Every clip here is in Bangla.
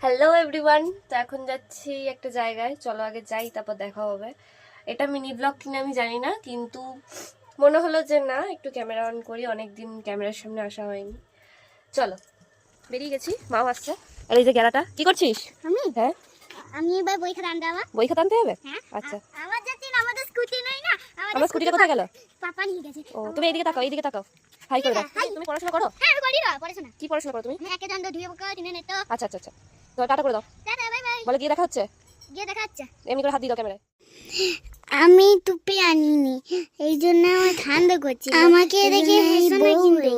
হ্যালো এভরিওয়ান, তো এখন যাচ্ছি একটা জায়গায়, চলো আগে যাই তারপর দেখা হবে। এটা মিনি ব্লগ কিনা আমি জানি না, কিন্তু মনে হলো যে না একটু ক্যামেরা অন করি, অনেকদিন ক্যামেরার সামনে আসা হয়নি। চলো বেরিয়ে গেছি, মাও আসছে। আর এই যে গেলাটা কি করছিস? আমি হ্যাঁ আমি এবার বই খাতা আনতে যাবো। বই খাতা আনতে হবে? হ্যাঁ আচ্ছা, আমার যাচ্ছি না, আমাদের স্কুটি নাই না। আমার স্কুটিটা কোথায় গেল? পাপা নিয়ে গেছে। ও তুমি এইদিকে তাকাও, এইদিকে তাকাও, হাই করে দাও। তুমি পড়াশোনা করো? হ্যাঁ আমি করি না পড়াশোনা। কি পড়াশোনা করো তুমি? একে জান 2 বকা 3 নেতো। আচ্ছা আচ্ছা আচ্ছা, তো টাটা করে দাও। Tata bye bye. বলে গিয়ে দেখা হচ্ছে। গিয়ে দেখা হচ্ছে। এমনি করে হাত দিয়ে দাও ক্যামেরায়। আমি টুপি আনিনি, এই জন্য আমার ঠান্ডা করছে। আমাকে দেখে হাসবে না কিন্তু।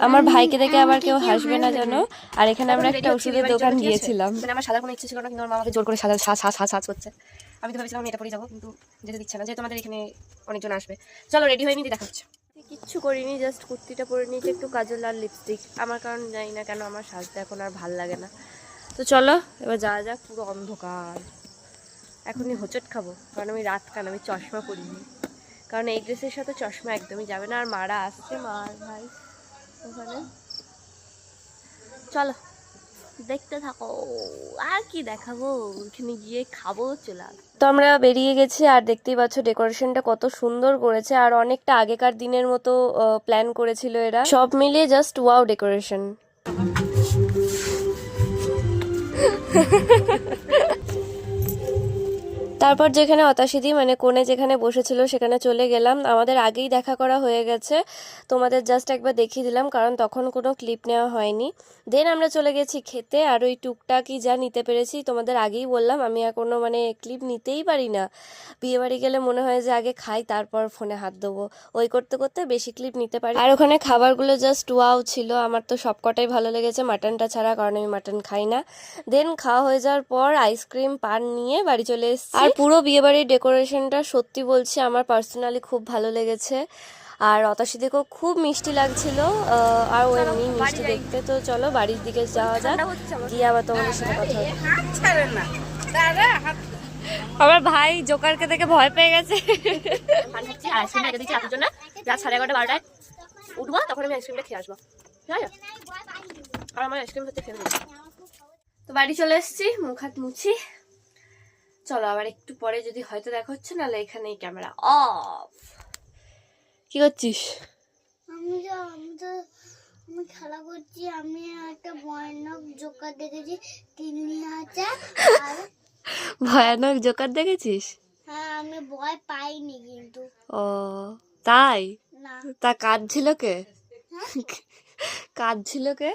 আমার ভাইকে দেখে আবার কেউ হাসবে না জানো। আর এখানে আমরা একটা ওষুধের দোকান গিয়েছিলাম। মানে আমার সাদা কোনো ইচ্ছে ছিল না, কিন্তু আমার মা আমাকে জোর করে সাদা সাজ করছে। আমি তো ভেবেছিলাম আমি এটা পরে যাবো, কিন্তু যেতে দিচ্ছে না, যেহেতু আমাদের এখানে অনেকজন আসবে। চলো রেডি হয়ে নিয়ে দেখা হচ্ছে। কিচ্ছু করিনি, জাস্ট কুর্তিটা পরে নিয়েছি, একটু কাজল আর লিপস্টিক। আমার কারণ জানি না কেন আমার সাজতে এখন আর ভাল লাগে না। তো চলো এবার যাওয়া যাক। পুরো অন্ধকার, এখনই হোঁচট খাবো, কারণ আমি রাত কান, আমি চশমা পরিনি, কারণ এই ড্রেসের সাথে চশমা একদমই যাবে না। আর মারা আসছে, মা আর ভাই ওখানে। চলো দেখতে থাকো, আর কি দেখাবো, ওখানে গিয়ে খাবো, চলে আসবো। তো আমরা বেরিয়ে গেছি, আর দেখতেই পাচ্ছ ডেকোরেশনটা কত সুন্দর করেছে, আর অনেকটা আগেকার দিনের মতো প্ল্যান করেছিল এরা। সব মিলিয়ে জাস্ট ওয়াও ডেকোরেশন। তারপর যেখানে অতাসিদি মানে কোণে যেখানে বসেছিল সেখানে চলে গেলাম। আমাদের আগেই দেখা করা হয়ে গেছে, তোমাদের জাস্ট একবার দেখিয়ে দিলাম, কারণ তখন কোনো ক্লিপ নেওয়া হয়নি। দেন আমরা চলে গেছি খেতে, আর ওই টুকটাকই যা নিতে পেরেছি তোমাদের আগেই বললাম, আমি আর কোনো মানে ক্লিপ নিতেই পারি না। বিয়েবাড়ি গেলে মনে হয় যে আগে খাই তারপর ফোনে হাত দেবো, ওই করতে করতে বেশি ক্লিপ নিতে পারি। আর ওখানে খাবারগুলো জাস্ট ওয়াও ছিল, আমার তো সবকটাই ভালো লেগেছে, মাটনটা ছাড়া, কারণ আমি মাটন খাই না। দেন খাওয়া হয়ে যাওয়ার পর আইসক্রিম পান নিয়ে বাড়ি চলে এসেছি। আর পুরো বিয়েবাড়ির ডেকোরেশনটা সত্যি বলছি আমার পার্সোনালি খুব ভালো লেগেছে, আর অতাসিদিকেও খুব মিষ্টি লাগছিল, আর ও এমনি মিষ্টি দেখতে। তো চলো বাড়ির দিকে যাওয়া যাক, গিয়ে আবার তোমাদের সাথে কথা হবে। আমার ভাই জোকারকে দেখে ভয় পেয়ে গেছে। রাত 11:30-12টায় উঠবো, তখন আমি আইসক্রিমটা খেয়ে আসবো, ঠিক আছে? আর আমার আইসক্রিম হচ্ছে খেয়ে নেবো। তো বাড়ি চলে এসেছি, মুখ হাত মুছি। চলো আবার একটু পরে যদি হয়তো দেখা হচ্ছে, নাহলে এখানেই ক্যামেরা অফ। কি করছিস? আমি খেলা করছি। আমি একটা ভয়ানক জোকার দেখেছি, 3000। আর ভয়ানক জোকার দেখেছিস? হ্যাঁ আমি ভয় পাইনি কিন্তু। ও তাই? না তা কাঁদছিল কে? কাঁদছিল কে?